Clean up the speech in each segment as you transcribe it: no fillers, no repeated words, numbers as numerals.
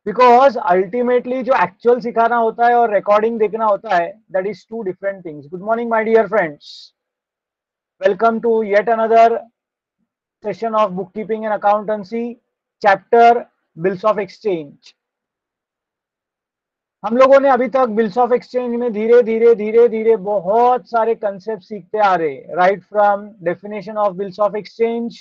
Because ultimately जो actual सिखाना होता है और रिकॉर्डिंग देखना होता है, that is two different things. Good morning my dear friends, welcome to yet another session of book keeping and accountancy, chapter bills of exchange. हम लोगों ने अभी तक बिल्स ऑफ एक्सचेंज में धीरे धीरे धीरे धीरे बहुत सारे कंसेप्ट सीखते आ रहे, right from definition of bills of exchange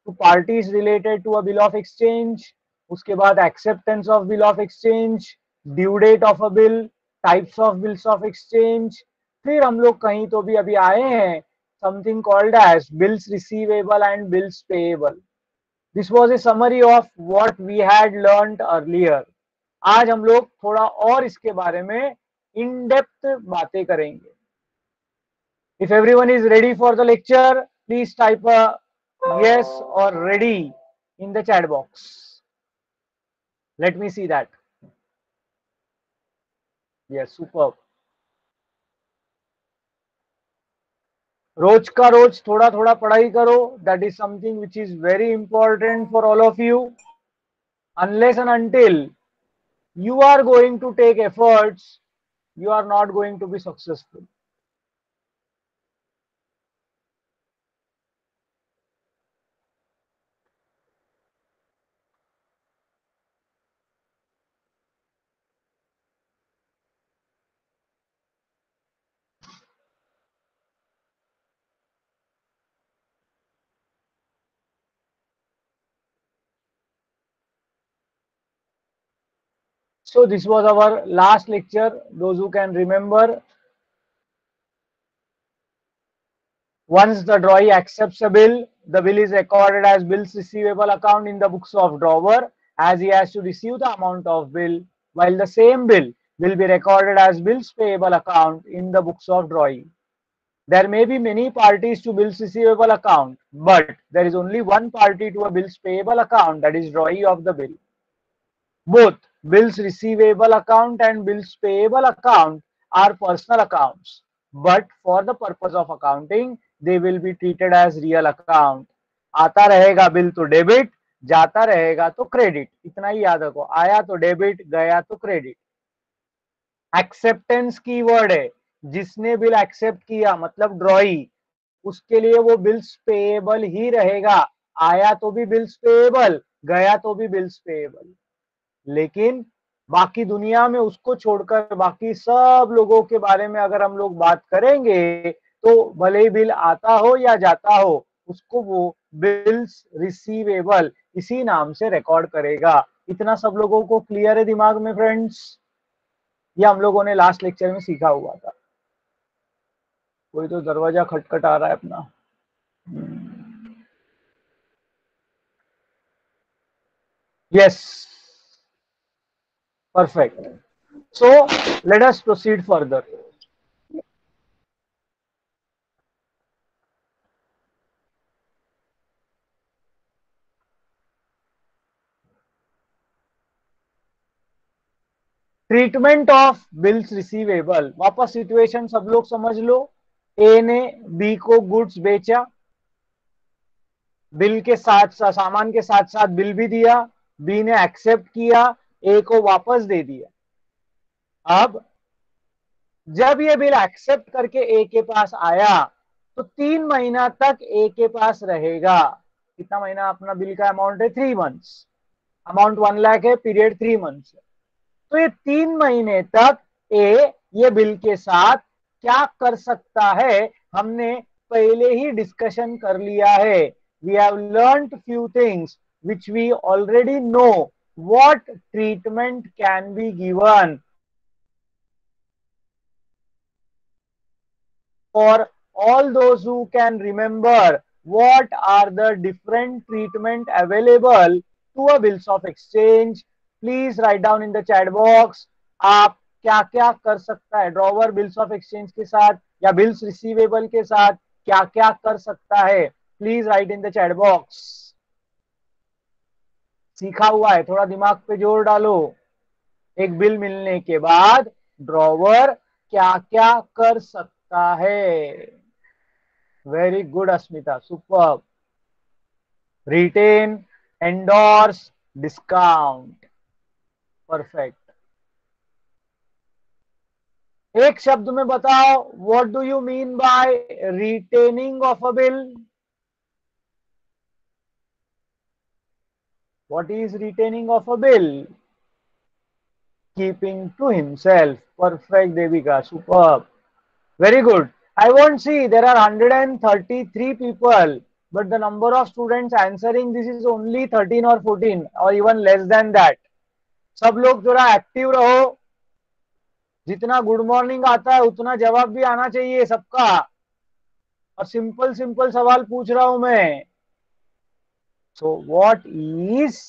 to parties related to a bill of exchange, उसके बाद acceptance of bill of exchange, due date of a bill, types of bills of exchange. फिर हम लोग कहीं तो भी अभी आए हैं something called as bills receivable and bills payable. This was a summary of what we had learned earlier. आज हम लोग थोड़ा और इसके बारे में इन डेप्थ बातें करेंगे. If everyone is ready for the lecture, please type a yes or ready in the chat box. Let me see that. Yes, superb. रोज का रोज थोड़ा थोड़ा पढ़ाई करो. That is something which is very important for all of you. Unless and until you are going to take efforts, you are not going to be successful. So this was our last lecture. Those who can remember, once the drawee accepts a bill, the bill is recorded as bills receivable account in the books of drawer, as he has to receive the amount of bill, while the same bill will be recorded as bills payable account in the books of drawee. There may be many parties to bills receivable account, but there is only one party to a bills payable account, that is drawee of the bill. Both bills receivable account and bills payable account are personal accounts, but for the purpose of accounting, they will be treated as real account. आता रहेगा bill तो debit, जाता रहेगा तो credit. इतना ही याद रखो, आया तो डेबिट, गया तो क्रेडिट. एक्सेप्टेंस की वर्ड है. जिसने बिल एक्सेप्ट किया मतलब ड्रॉई, उसके लिए वो बिल्स पेएबल ही रहेगा. आया तो भी बिल्स पेएबल, गया तो भी बिल्स पेएबल. लेकिन बाकी दुनिया में उसको छोड़कर बाकी सब लोगों के बारे में अगर हम लोग बात करेंगे, तो भले ही बिल आता हो या जाता हो, उसको वो बिल्स रिसीवेबल इसी नाम से रिकॉर्ड करेगा. इतना सब लोगों को क्लियर है दिमाग में फ्रेंड्स? ये हम लोगों ने लास्ट लेक्चर में सीखा हुआ था. कोई तो दरवाजा खटखट आ रहा है अपना. Yes, perfect. So let us proceed further. Treatment of bills receivable. वापस सिचुएशन सब लोग समझ लो. ए ने बी को गुड्स बेचा, बिल के साथ सामान के साथ साथ बिल भी दिया. बी ने एक्सेप्ट किया, ए को वापस दे दिया. अब जब ये बिल एक्सेप्ट करके ए के पास आया, तो 3 महीना तक ए के पास रहेगा. कितना महीना? अपना बिल का अमाउंट है 3 मंथ्स. अमाउंट 1 लाख है, पीरियड 3 मंथ्स है. तो ये 3 महीने तक ए ये बिल के साथ क्या कर सकता है, हमने पहले ही डिस्कशन कर लिया है. We have learned few things which we already know. What treatment can be given for all those who can remember what are the different treatment available to a bills of exchange, please write down in the chat box. आप क्या क्या कर सकता है drawer bills of exchange के साथ या bills receivable के साथ, क्या क्या कर सकता है? Please right in the chat box. सीखा हुआ है, थोड़ा दिमाग पे जोर डालो. एक बिल मिलने के बाद ड्रॉवर क्या क्या कर सकता है? Very good, Asmita. Superb. Retain, endorse, discount. Perfect. एक शब्द में बताओ, what do you mean by retaining of a bill? What is retaining of a bill? Keeping to himself. Perfect Devika, superb, very good. I won't see there are 133 people, but the number of students answering this is only 13 or 14 or even less than that. सब लोग जरा active रहो, जितना good morning आता है उतना जवाब भी आना चाहिए सबका। और सिंपल सिंपल सवाल पूछ रहा हूं मैं। So what is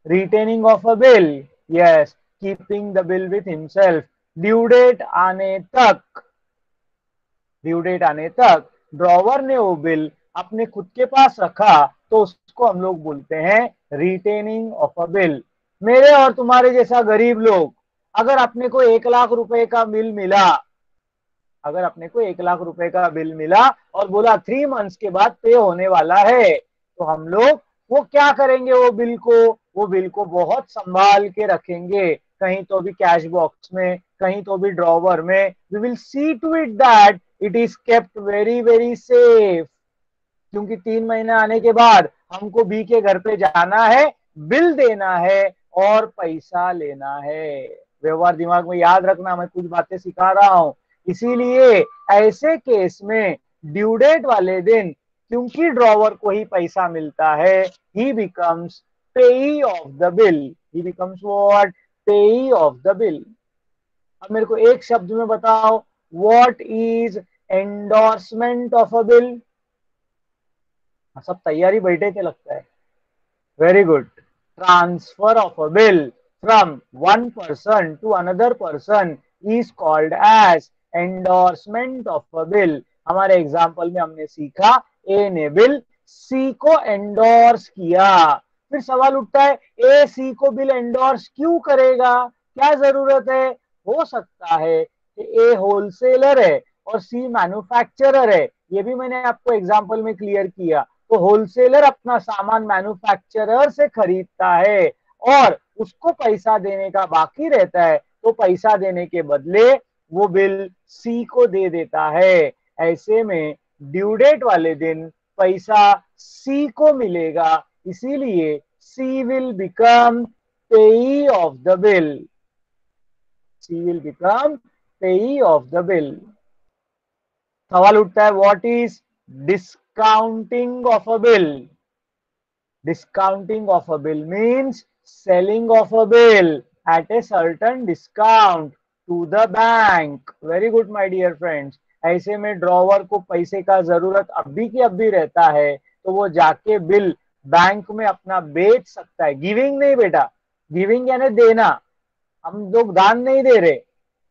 retaining of a bill? Yes, keeping the bill with himself. Due date आने तक, ड्यू डेट आने तक ड्रॉवर ने वो बिल अपने खुद के पास रखा, तो उसको हम लोग बोलते हैं रिटेनिंग ऑफ अ बिल। मेरे और तुम्हारे जैसा गरीब लोग, अगर अपने को 1 लाख रुपए का बिल मिला, अगर अपने को 1 लाख रुपए का बिल मिला और बोला 3 मंथ्स के बाद पे होने वाला है, तो हम लोग वो क्या करेंगे? वो बिल को बहुत संभाल के रखेंगे, कहीं तो भी कैश बॉक्स में, कहीं तो भी ड्रॉवर में। We will see to it that it is kept very very safe. क्योंकि 3 महीने आने के बाद हमको बी के घर पे जाना है, बिल देना है और पैसा लेना है। व्यवहार दिमाग में याद रखना, मैं कुछ बातें सिखा रहा हूं। इसीलिए ऐसे केस में ड्यू डेट वाले दिन, क्योंकि ड्रॉवर को ही पैसा मिलता है, he becomes payee of the bill. He becomes what? Payee of the bill. अब मेरे को एक शब्द में बताओ, what is endorsement of a bill? सब तैयारी बैठे थे लगता है। Very good. Transfer of a bill from one person to another person is called as endorsement of a bill. हमारे एग्जाम्पल में हमने सीखा, ए ने बिल सी को एंडोर्स किया। फिर सवाल उठता है, ए सी को बिल एंडोर्स क्यों करेगा? क्या जरूरत है? हो सकता है कि ए होलसेलर है और सी मैन्युफैक्चरर है। ये भी मैंने आपको एग्जाम्पल में क्लियर किया। तो होलसेलर अपना सामान मैन्युफैक्चरर से खरीदता है और उसको पैसा देने का बाकी रहता है, तो पैसा देने के बदले वो बिल सी को दे देता है। ऐसे में ड्यू डेट वाले दिन पैसा सी को मिलेगा, इसीलिए C will become payee of the bill. C will become payee of the bill. सवाल उठता है, what is discounting of a bill? Discounting of a bill means selling of a bill at a certain discount to the bank. Very good my dear friends. ऐसे में drawer को पैसे का जरूरत अभी की अभी रहता है, तो वो जाके बिल बैंक में अपना बेच सकता है। गिविंग नहीं बेटा, गिविंग यानी देना। हम लोग दान नहीं दे रहे,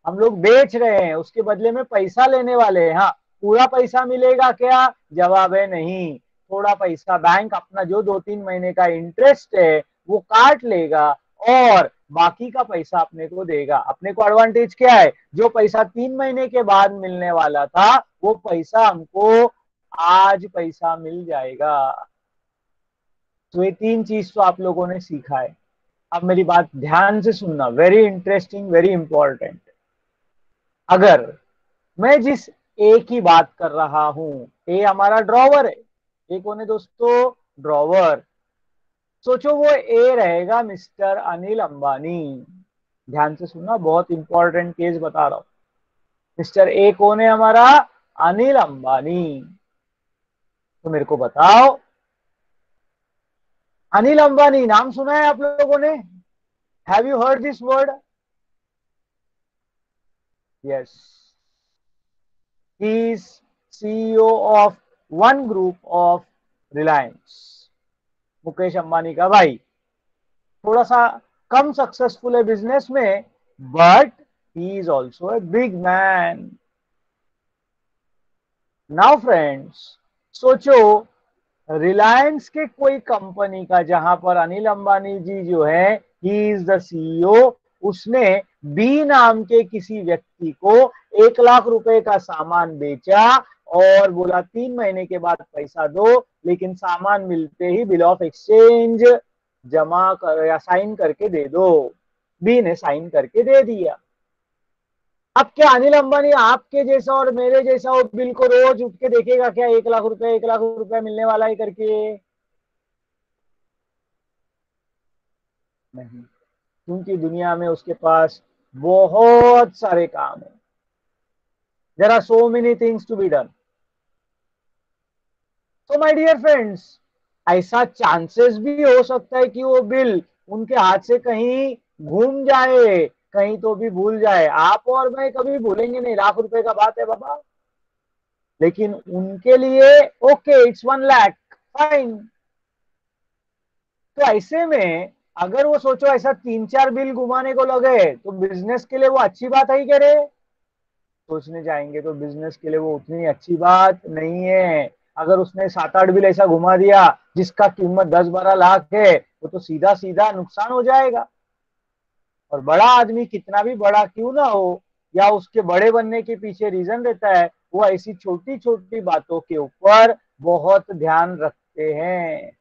हम लोग बेच रहे हैं, उसके बदले में पैसा लेने वाले हैं। हाँ, पूरा पैसा मिलेगा क्या? जवाब है नहीं। थोड़ा पैसा बैंक अपना जो 2-3 महीने का इंटरेस्ट है वो काट लेगा और बाकी का पैसा अपने को देगा। अपने को एडवांटेज क्या है? जो पैसा 3 महीने के बाद मिलने वाला था, वो पैसा हमको आज पैसा मिल जाएगा। तो ये 3 चीज तो आप लोगों ने सीखा है। अब मेरी बात ध्यान से सुनना, वेरी इंटरेस्टिंग, वेरी इंपॉर्टेंट। अगर मैं जिस ए की बात कर रहा हूं, ए हमारा ड्रॉवर है। ए कौन है दोस्तों? ड्रॉवर। सोचो वो ए रहेगा मिस्टर अनिल अंबानी। ध्यान से सुनना, बहुत इंपॉर्टेंट केस बता रहा हूं। मिस्टर ए कौन है हमारा? अनिल अंबानी। तो मेरे को बताओ, अनिल अंबानी नाम सुना है आप लोगों ने? Have you heard this word? Yes, he is CEO of one group of Reliance. Mukesh Ambani का भाई। थोड़ा सा कम सक्सेसफुल है बिजनेस में, but he is also a big man. Now friends, सोचो रिलायंस के कोई कंपनी का, जहां पर अनिल अंबानी जी जो है ही इज द सीईओ, उसने बी नाम के किसी व्यक्ति को 1 लाख रुपए का सामान बेचा और बोला 3 महीने के बाद पैसा दो, लेकिन सामान मिलते ही बिल ऑफ एक्सचेंज जमा कर या साइन करके दे दो। बी ने साइन करके दे दिया। अब क्या अनिल अंबानी आपके जैसा और मेरे जैसा वो बिल को रोज उठ के देखेगा क्या 1 लाख रुपए 1 लाख रुपए मिलने वाला है करके? नहीं, क्योंकि दुनिया में उसके पास बहुत सारे काम है। There are so many things to be done. तो माय डियर फ्रेंड्स, ऐसा चांसेस भी हो सकता है कि वो बिल उनके हाथ से कहीं घूम जाए, कहीं तो भी भूल जाए। आप और मैं कभी भूलेंगे नहीं, लाख रुपए का बात है बाबा। लेकिन उनके लिए ओके, इट्स 1 लाख, फाइन। तो ऐसे में अगर वो सोचो ऐसा 3-4 बिल घुमाने को लगे तो बिजनेस के लिए वो अच्छी बात है ही कह रहे? सोचने जाएंगे तो बिजनेस के लिए वो उतनी अच्छी बात नहीं है। अगर उसने 7-8 बिल ऐसा घुमा दिया जिसका कीमत 10-12 लाख है, वो तो सीधा सीधा नुकसान हो जाएगा। और बड़ा आदमी कितना भी बड़ा क्यों ना हो, या उसके बड़े बनने के पीछे रीजन रहता है, वो ऐसी छोटी छोटी बातों के ऊपर बहुत ध्यान रखते हैं।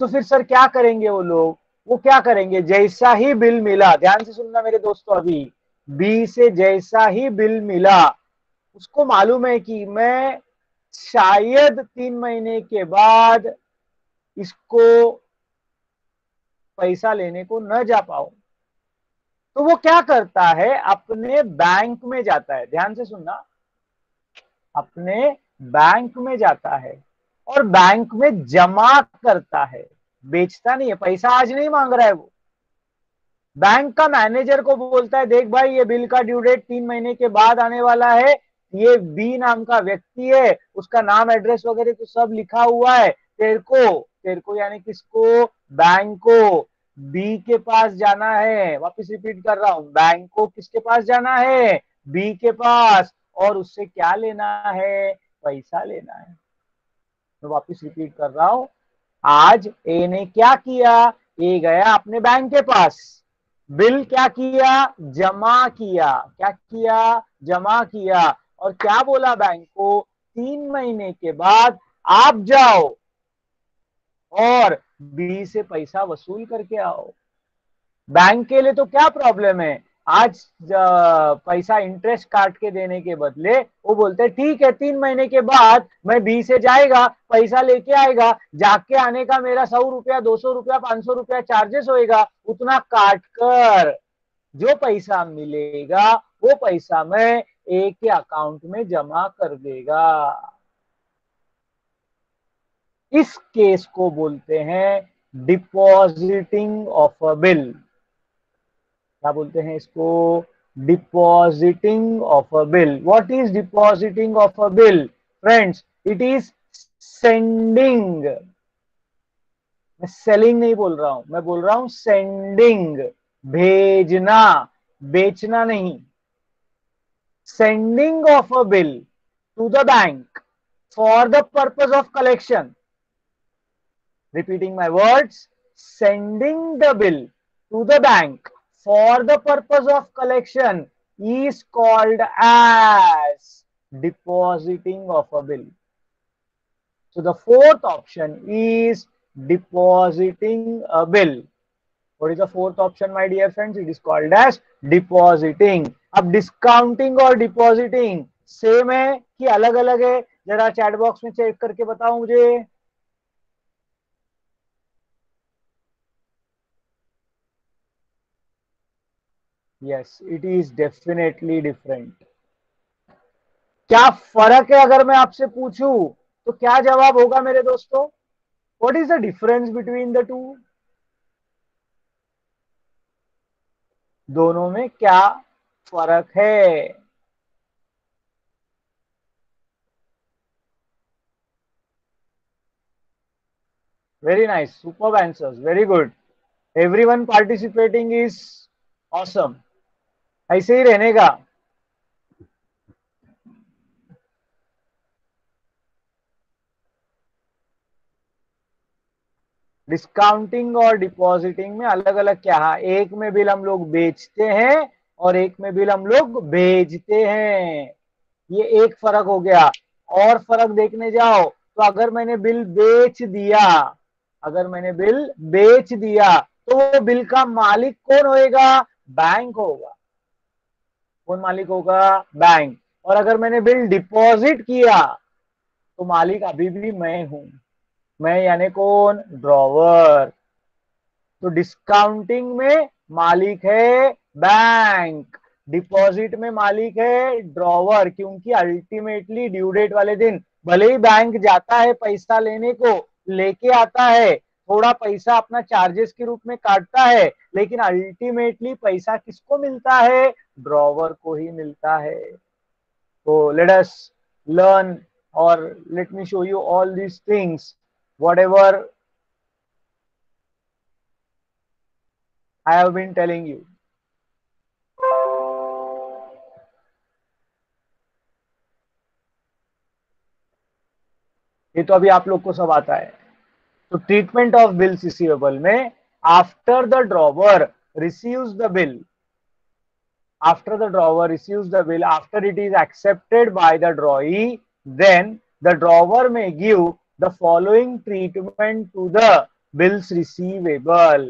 तो फिर सर क्या करेंगे वो लोग? वो क्या करेंगे, जैसा ही बिल मिला, ध्यान से सुनना मेरे दोस्तों, अभी बी से जैसा ही बिल मिला, उसको मालूम है कि मैं शायद 3 महीने के बाद इसको पैसा लेने को न जा पाऊं। तो वो क्या करता है, अपने बैंक में जाता है, ध्यान से सुनना, अपने बैंक में जाता है और बैंक में जमा करता है। बेचता नहीं है, पैसा आज नहीं मांग रहा है वो। बैंक का मैनेजर को बोलता है, देख भाई ये बिल का ड्यू डेट 3 महीने के बाद आने वाला है, ये बी नाम का व्यक्ति है, उसका नाम एड्रेस वगैरह तो सब लिखा हुआ है, तेरे को यानी किसको, बैंक को बी के पास जाना है। वापस रिपीट कर रहा हूं, बैंक को किसके पास जाना है, बी के पास, और उससे क्या लेना है, पैसा लेना है। मैं वापस रिपीट कर रहा हूं, आज ए ने क्या किया, ए गया अपने बैंक के पास, बिल क्या किया, जमा किया, क्या किया, जमा किया, और क्या बोला बैंक को, 3 महीने के बाद आप जाओ और बी से पैसा वसूल करके आओ। बैंक के लिए तो क्या प्रॉब्लम है, आज पैसा इंटरेस्ट काट के देने के बदले वो बोलते हैं ठीक है 3 महीने के बाद मैं बी से जाएगा, पैसा लेके आएगा, जाके आने का मेरा 100 रुपया 200 रुपया 500 रुपया चार्जेस होएगा, उतना काट कर जो पैसा मिलेगा वो पैसा मैं ए के अकाउंट में जमा कर देगा। इस केस को बोलते हैं डिपॉजिटिंग ऑफ अ बिल। क्या बोलते हैं इसको, depositing of a bill. What is depositing of a bill friends? It is sending, मैं सेलिंग नहीं बोल रहा हूं, मैं बोल रहा हूं सेंडिंग, भेजना, बेचना नहीं। Sending of a bill to the bank for the purpose of collection. Repeating my words, sending the bill to the bank for the purpose of collection is called as depositing of a bill. So the fourth option is depositing a bill. What is the fourth option, my dear friends? It is called as depositing. अब discounting और depositing same है कि अलग अलग है? जरा chat box में check करके बताओ मुझे। Yes, it is definitely different. क्या फर्क है अगर मैं आपसे पूछूं तो क्या जवाब होगा मेरे दोस्तों? What is the difference between the two? दोनों में क्या फर्क है? Very nice, superb answers, very good. Everyone participating is awesome. ऐसे ही रहने का। डिस्काउंटिंग और डिपॉजिटिंग में अलग अलग क्या है? एक में बिल हम लोग बेचते हैं और एक में बिल हम लोग भेजते हैं। ये एक फर्क हो गया। और फर्क देखने जाओ तो अगर मैंने बिल बेच दिया, अगर मैंने बिल बेच दिया तो वो बिल का मालिक कौन होएगा? बैंक होगा। कौन मालिक होगा? बैंक। और अगर मैंने बिल डिपॉजिट किया तो मालिक अभी भी मैं हूं। मैं यानी कौन? ड्रॉवर। तो डिस्काउंटिंग में मालिक है बैंक, डिपॉजिट में मालिक है ड्रॉवर, क्योंकि अल्टीमेटली ड्यू डेट वाले दिन भले ही बैंक जाता है पैसा लेने को, लेके आता है, थोड़ा पैसा अपना चार्जेस के रूप में काटता है, लेकिन अल्टीमेटली पैसा किसको मिलता है? ड्रॉवर को ही मिलता है। तो लेट अस लर्न और let me show you all these things whatever I have been telling you. ये तो अभी आप लोग को सब आता है। तो ट्रीटमेंट ऑफ बिल्स रिसीवेबल में, after the drawer receives the bill, after the drawer receives the bill, after it is accepted by the drawee, then the drawer may give the following treatment to the bills receivable.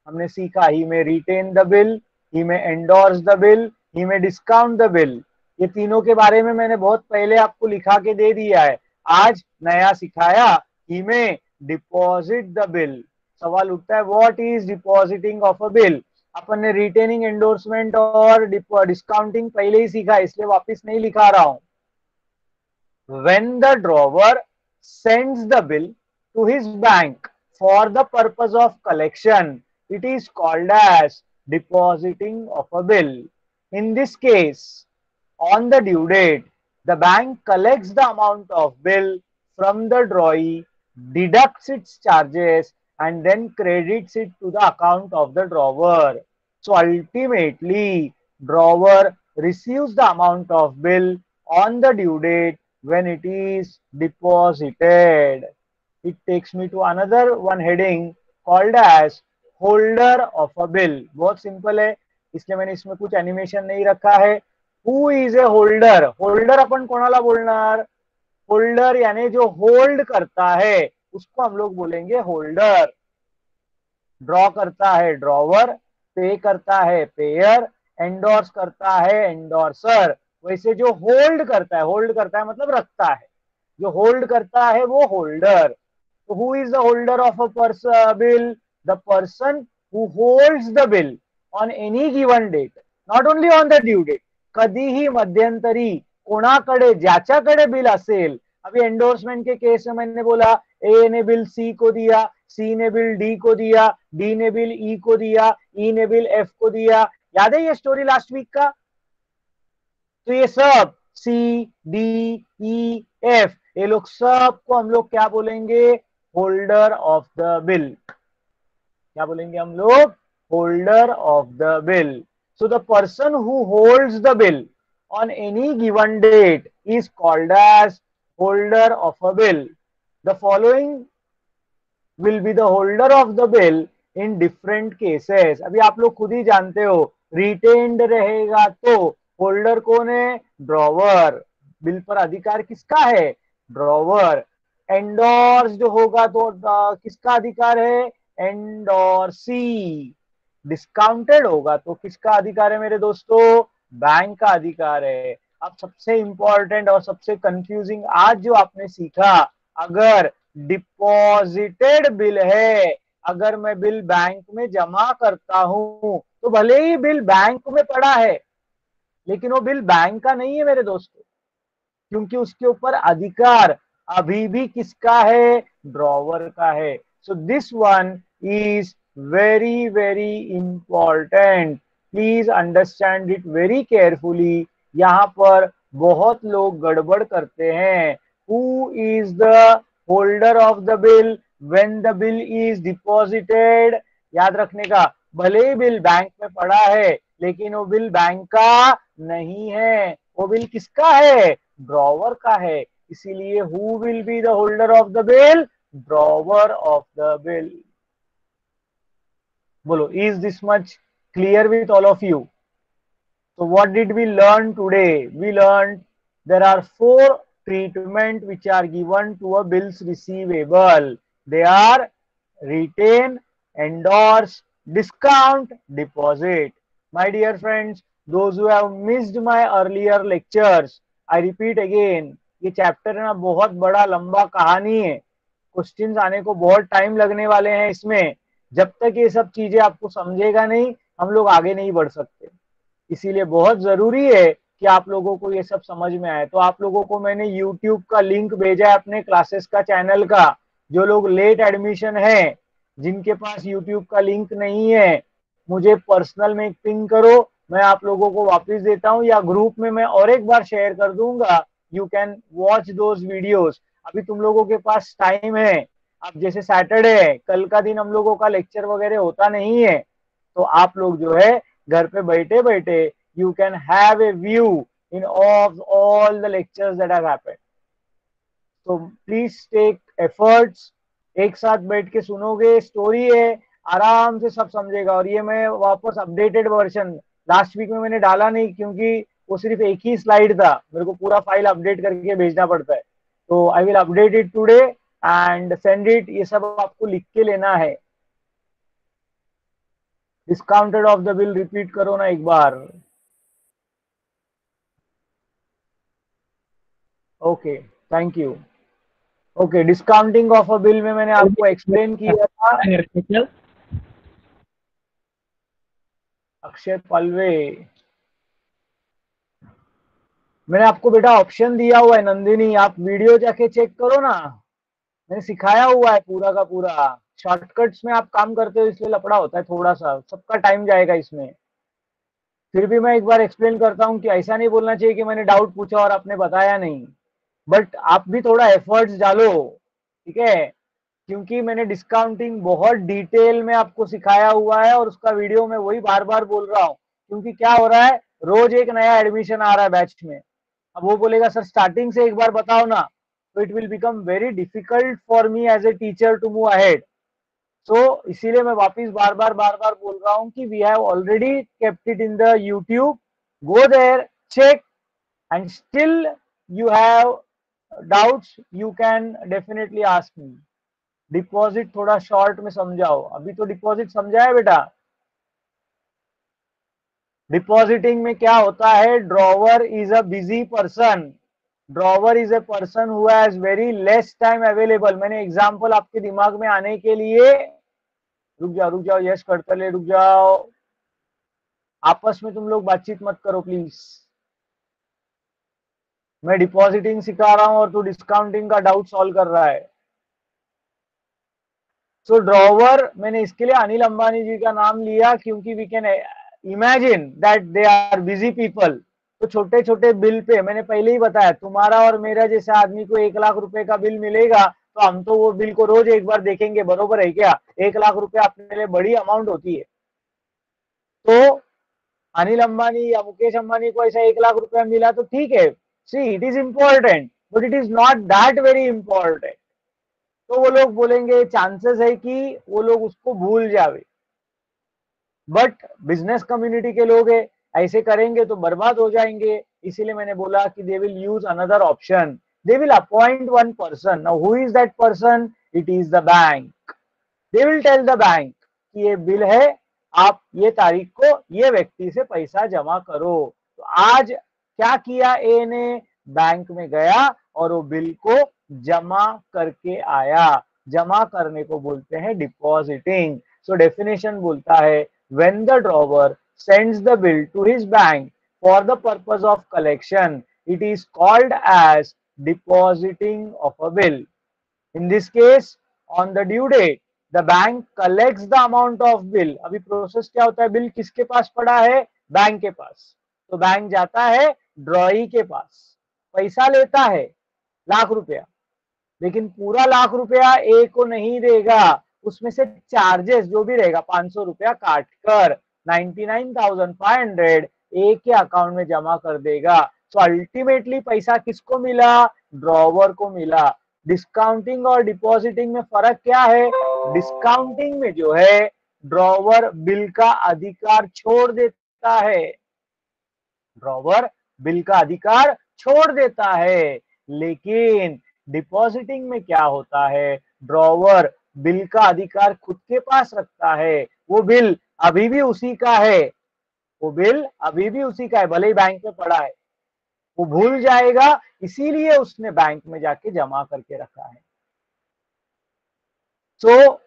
हमने सीखा ही में retain the bill, ही में endorse the bill, ही में discount the bill। ये तीनों के बारे में मैंने बहुत पहले आपको लिखा के दे दिया है। आज नया सिखाया ही में डिपॉजिट द बिल। सवाल उठता है what is depositing of a bill. अपन ने रिटेनिंग, एंडोर्समेंट और डिस्काउंटिंग पहले ही सीखा, इसलिए वापस नहीं लिखा रहा हूं। When the drawer sends the bill to his bank for the purpose of collection, it is called as depositing of a bill. In this case, on the due date, the bank collects the amount of bill from the drawee, deducts its charges, and then credits it to the account of the drawer. So ultimately, drawer receives the amount of bill on the due date when it is deposited. It takes me to another one heading called as holder of a bill. बहुत सिंपल है, इसलिए मैंने इसमें कुछ animation नहीं रखा है। Who is a holder? Holder अपन कोणाला बोलणार? होल्डर यानी जो होल्ड करता है उसको हम लोग बोलेंगे होल्डर। ड्रॉ करता है ड्रॉवर, पे करता है पेयर, एंडोर्स करता है एंडोर्सर। वैसे जो होल्ड करता है मतलब रखता है, जो होल्ड करता है वो होल्डर। तो who is the holder of a bill? The person who holds the bill on any given date, not only on the due date, कधीही मध्यंतरी कोणाकडे ज्याच्याकडे बिल असेल। अभी एंडोर्समेंट के केस में मैंने बोला ए ने बिल सी को दिया, सी ने बिल डी को दिया, डी ने बिल ई को दिया, ई ने बिल एफ को दिया। याद है ये स्टोरी लास्ट वीक का? तो ये सब सी डी ई एफ, ये लोग सब को हम लोग क्या बोलेंगे? Holder of the bill. क्या बोलेंगे हम लोग? Holder of the bill. So the person who holds the bill on any given date is called as holder of a bill. The following will be the holder of the bill in different cases. अभी आप लोग खुद ही जानते हो, retained रहेगा तो holder कौन है? ड्रॉवर। बिल पर अधिकार किसका है? ड्रॉवर। एंडोर्स्ड होगा तो किसका अधिकार है? एंडोर्सी। डिस्काउंटेड होगा तो किसका अधिकार है मेरे दोस्तों? बैंक का अधिकार है। अब सबसे इंपॉर्टेंट और सबसे कंफ्यूजिंग आज जो आपने सीखा, अगर डिपॉजिटेड बिल है, अगर मैं बिल बैंक में जमा करता हूं तो भले ही बिल बैंक में पड़ा है, लेकिन वो बिल बैंक का नहीं है मेरे दोस्तों, क्योंकि उसके ऊपर अधिकार अभी भी किसका है? ड्रॉवर का है। So this one is very very important, please understand it very carefully. यहाँ पर बहुत लोग गड़बड़ करते हैं। Who is the holder of the bill when the bill is deposited? याद रखने का, भले ही बिल बैंक में पड़ा है लेकिन वो बिल बैंक का नहीं है, वो बिल किसका है? ड्रॉवर का है। इसीलिए who will be the holder of the bill? Drawer of the bill. बोलो, is this much clear with all of you? So what did we learn today? We learned there are 4 treatment which are given to a bills receivable. They are retain, endorse, discount, deposit. My dear friends, those who have missed my earlier lectures, I repeat again, ये chapter है ना बहुत बड़ा लंबा कहानी है, questions आने को बहुत टाइम लगने वाले हैं इसमें। जब तक ये सब चीजें आपको समझेगा नहीं, हम लोग आगे नहीं बढ़ सकते। इसीलिए बहुत जरूरी है कि आप लोगों को ये सब समझ में आए। तो आप लोगों को मैंने यूट्यूब का लिंक भेजा है अपने क्लासेस का, चैनल का। जो लोग लेट एडमिशन है, जिनके पास यूट्यूब का लिंक नहीं है, मुझे पर्सनल में एक पिंग करो, मैं आप लोगों को वापस देता हूँ, या ग्रुप में मैं और एक बार शेयर कर दूंगा। You can watch those videos. अभी तुम लोगों के पास टाइम है। अब जैसे सैटरडे है, कल का दिन हम लोगों का लेक्चर वगैरह होता नहीं है, तो आप लोग जो है घर पे बैठे बैठे you can have a view in of all the lectures that have happened. So please take efforts. एक साथ बैठ के सुनोगे, स्टोरी है, आराम से सब समझेगा। और ये मैं वापस अपडेटेड वर्जन लास्ट वीक में मैंने डाला नहीं, क्योंकि वो सिर्फ एक ही स्लाइड था, मेरे को पूरा फाइल अपडेट करके भेजना पड़ता है। तो I will update it today and send it. ये सब आपको लिख के लेना है। Discounted of the bill repeat करो ना एक बार। Okay, thank you. Okay, discounting of a bill में मैंने आपको एक्सप्लेन किया था। अक्षय पलवे, मैंने आपको बेटा ऑप्शन दिया हुआ है नंदिनी, आप वीडियो जाके चेक करो ना, मैंने सिखाया हुआ है पूरा का पूरा। शॉर्टकट्स में आप काम करते हो इसलिए लफड़ा होता है, थोड़ा सा सबका टाइम जाएगा इसमें। फिर भी मैं एक बार एक्सप्लेन करता हूँ कि ऐसा नहीं बोलना चाहिए कि मैंने डाउट पूछा और आपने बताया नहीं। बट आप भी थोड़ा एफर्ट्स डालो, ठीक है? क्योंकि मैंने डिस्काउंटिंग बहुत डिटेल में आपको सिखाया हुआ है, और उसका वीडियो मैं वही बार बार बोल रहा हूँ। क्योंकि क्या हो रहा है, रोज एक नया एडमिशन आ रहा है बैच में। अब वो बोलेगा सर स्टार्टिंग से एक बार बताओ ना, तो it will become very difficult for me as a teacher to move ahead. So इसीलिए मैं वापिस बार बार बोल रहा हूँ कि we have already kept it in the YouTube, go there, check, and still you have doubts, you can definitely ask me. Deposit थोड़ा शॉर्ट में समझाओ, अभी तो डिपॉजिट समझा है बेटा। डिपॉजिटिंग में क्या होता है, drawer is a busy person. Drawer is a person who has very less time available. मैंने एग्जांपल आपके दिमाग में आने के लिए, रुक जाओ, यस करतले, रुक जाओ, आपस में तुम लोग बातचीत मत करो प्लीज। मैं डिपॉजिटिंग सिखा रहा हूं और तू डिस्काउंटिंग का डाउट सॉल्व कर रहा है। सो ड्रॉवर, मैंने इसके लिए अनिल अंबानी जी का नाम लिया क्योंकि we can imagine that they are busy people. तो छोटे छोटे बिल पे, मैंने पहले ही बताया, तुम्हारा और मेरा जैसे आदमी को 1 लाख रुपए का बिल मिलेगा, तो हम तो वो बिल को रोज एक बार देखेंगे, बरोबर है क्या? 1 लाख रुपए अपने लिए बड़ी अमाउंट होती है। तो अनिल अंबानी या मुकेश अंबानी को ऐसा 1 लाख रुपया मिला तो ठीक है, see it is important, but it is not that very important. तो वो लोग बोलेंगे, चांसेस है कि वो लोग उसको भूल जावे। बट बिजनेस कम्युनिटी के लोग है, ऐसे करेंगे तो बर्बाद हो जाएंगे। इसीलिए मैंने बोला कि they will use another option, they will appoint one person. Now who is that person? It is the bank. They will tell the bank कि ये बिल है, आप ये तारीख को ये व्यक्ति से पैसा जमा करो। तो आज क्या किया ए ने? बैंक में गया और वो बिल को जमा करके आया। जमा करने को बोलते हैं डिपॉजिटिंग। सो डेफिनेशन बोलता है, when the drawer sends the bill to his bank for the purpose of collection, it is called as depositing of a bill. In this case, on the due date, the bank collects the amount of bill. अभी process क्या होता है, bill किसके पास पड़ा है? Bank के पास। तो bank जाता है ड्रॉई के पास, पैसा लेता है 1 लाख रुपया, लेकिन पूरा 1 लाख रुपया ए को नहीं देगा, उसमें से चार्जेस जो भी रहेगा 500 रुपया काट कर 99,500 ए के अकाउंट में जमा कर देगा। तो अल्टीमेटली पैसा किसको मिला? ड्रॉवर को मिला। डिस्काउंटिंग और डिपॉजिटिंग में फर्क क्या है? डिस्काउंटिंग में जो है, ड्रॉवर बिल का अधिकार छोड़ देता है। ड्रॉवर बिल का अधिकार छोड़ देता है। लेकिन डिपॉजिटिंग में क्या होता है, ड्रॉवर बिल का अधिकार खुद के पास रखता है। वो बिल अभी भी उसी का है, वो बिल अभी भी उसी का है, भले ही बैंक में पड़ा है, वो भूल जाएगा, इसीलिए उसने बैंक में जाके जमा करके रखा है। तो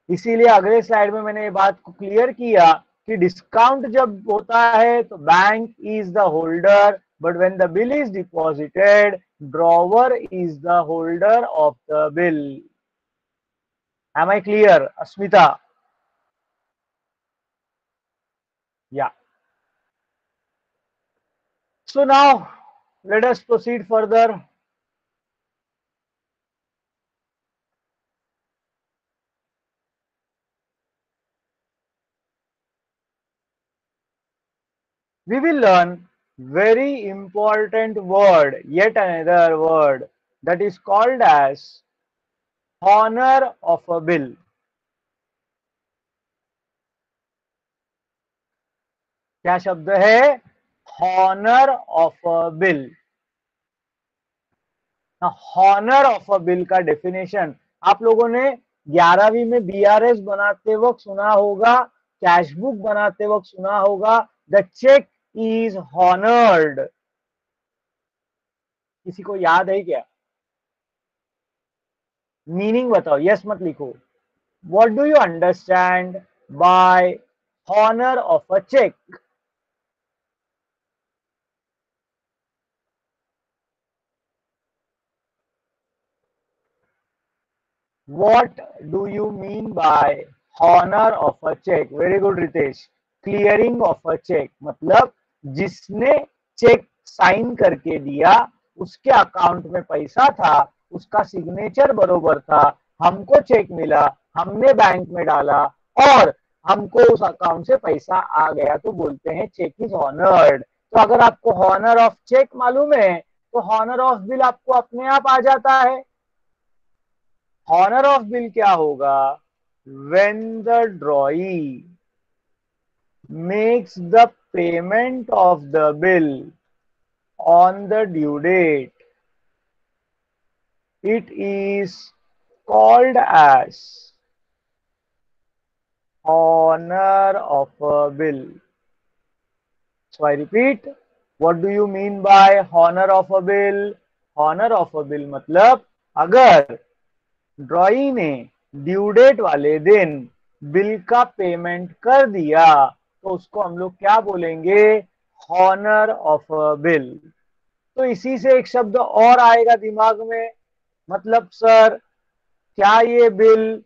इसीलिए अगले स्लाइड में मैंने ये बात को क्लियर किया कि डिस्काउंट जब होता है तो bank is the holder, but when the bill is deposited drawer is the holder of the bill. Am I clear Asmita? या so now let us proceed further. We will learn very important word, yet another word that is called as honor of a bill. क्या शब्द है? Honour of a bill. Honour of a bill का definition आप लोगों ने 11वीं में BRS बनाते वक्त सुना होगा, कैश बुक बनाते वक्त सुना होगा, द चेक इज हॉनर्ड। किसी को याद है क्या? मीनिंग बताओ, यस मत लिखो। What do you understand by honour of a cheque? What do you mean by honor of a check? Very good Ritesh. Clearing of a cheque मतलब जिसने चेक साइन करके दिया उसके अकाउंट में पैसा था, उसका सिग्नेचर बरोबर था, हमको चेक मिला, हमने बैंक में डाला और हमको उस अकाउंट से पैसा आ गया, तो बोलते हैं चेक इज ऑनर्ड। तो अगर आपको हॉनर ऑफ चेक मालूम है तो हॉनर ऑफ बिल आपको अपने आप आ जाता है। हॉनर ऑफ बिल क्या होगा? When the drawee makes the payment of the bill on the due date, it is called as honor of a bill. So I repeat, what do you mean by honor of a bill? Honor of a bill मतलब अगर ड्रॉई ने due date वाले दिन bill का payment कर दिया तो उसको हम लोग क्या बोलेंगे? Honour of a bill. तो इसी से एक शब्द और आएगा दिमाग में, मतलब सर क्या ये बिल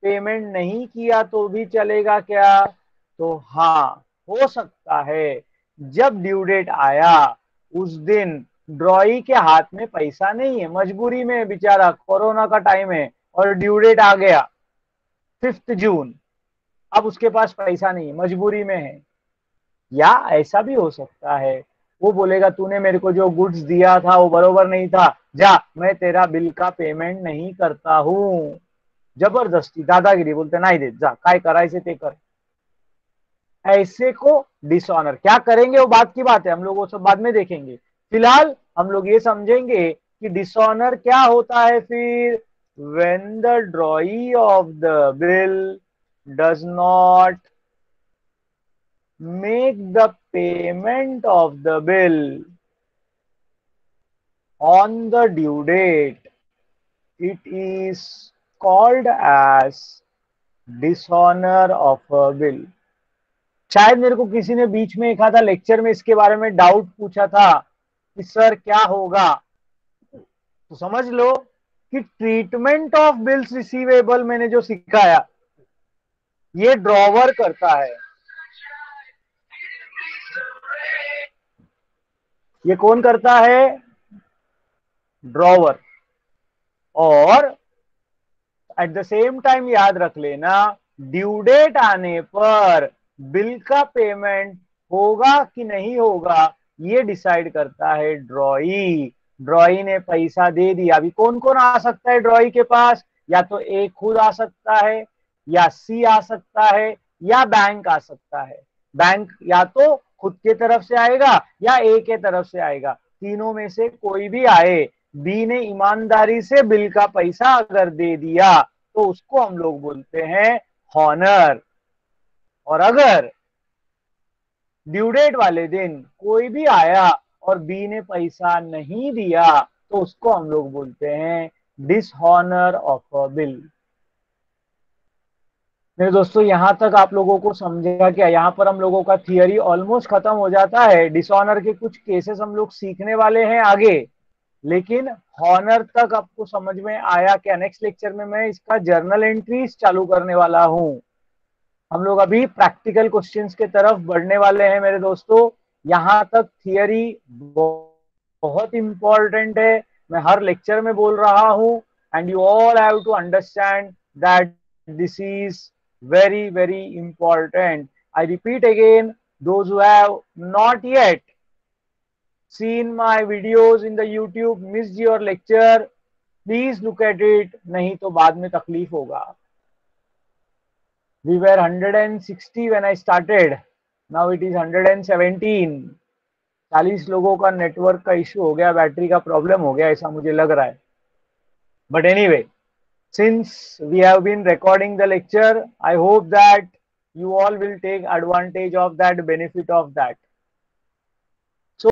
पेमेंट नहीं किया तो भी चलेगा क्या? तो हाँ, हो सकता है जब ड्यू डेट आया उस दिन ड्रॉई के हाथ में पैसा नहीं है, मजबूरी में है बेचारा, कोरोना का टाइम है और ड्यू डेट आ गया 5 जून, अब उसके पास पैसा नहीं है, मजबूरी में है। या ऐसा भी हो सकता है वो बोलेगा तूने मेरे को जो गुड्स दिया था वो बरोबर नहीं था, जा मैं तेरा बिल का पेमेंट नहीं करता हूं। जबरदस्ती दादागिरी, बोलते नहीं दे, जा काय करायचे ते कर। ऐसे को डिसऑनर क्या करेंगे वो बात की बात है, हम लोग वो सब बाद में देखेंगे। फिलहाल हम लोग ये समझेंगे कि डिसऑनर क्या होता है। फिर when the ड्रॉई of the bill does not make the payment of the bill on the due date, it is called as dishonor of a bill. शायद मेरे को किसी ने बीच में एक आधा लेक्चर में इसके बारे में डाउट पूछा था कि सर क्या होगा, तो समझ लो कि ट्रीटमेंट ऑफ बिल्स रिसीवेबल मैंने जो सिखाया ये ड्रॉवर करता है। ये कौन करता है? ड्रॉवर। और एट द सेम टाइम याद रख लेना ड्यू डेट आने पर बिल का पेमेंट होगा कि नहीं होगा ये डिसाइड करता है ड्रॉई। ड्रॉई ने पैसा दे दिया, अभी कौन कौन आ सकता है ड्रॉई के पास? या तो ए खुद आ सकता है, या सी आ सकता है, या बैंक आ सकता है। बैंक या तो खुद के तरफ से आएगा या ए के तरफ से आएगा, तीनों में से कोई भी आए। बी ने ईमानदारी से बिल का पैसा अगर दे दिया तो उसको हम लोग बोलते हैं हॉनर। और अगर ड्यू डेट वाले दिन कोई भी आया और बी ने पैसा नहीं दिया तो उसको हम लोग बोलते हैं डिसऑनर ऑफ अ बिल। मेरे दोस्तों यहां तक आप लोगों को समझा क्या? यहाँ पर हम लोगों का थियरी ऑलमोस्ट खत्म हो जाता है। डिसऑनर के कुछ केसेस हम लोग सीखने वाले हैं आगे, लेकिन हॉनर तक आपको समझ में आया क्या? नेक्स्ट लेक्चर में मैं इसका जर्नल एंट्रीज चालू करने वाला हूं। हम लोग अभी प्रैक्टिकल क्वेश्चंस के तरफ बढ़ने वाले हैं मेरे दोस्तों। यहां तक थियरी बहुत इंपॉर्टेंट है, मैं हर लेक्चर में बोल रहा हूं। And you all have to understand that this is very very important. I repeat again, those who have not yet seen my videos in the YouTube, missed your lecture, please look at it, नहीं तो बाद में तकलीफ होगा। We were 160 when I started, now it is 117। 40 लोगों का network का issue हो गया, बैटरी का प्रॉब्लम हो गया ऐसा मुझे लग रहा है। But anyway, since we have been recording the lecture, I hope that you all will take advantage of that, benefit of that.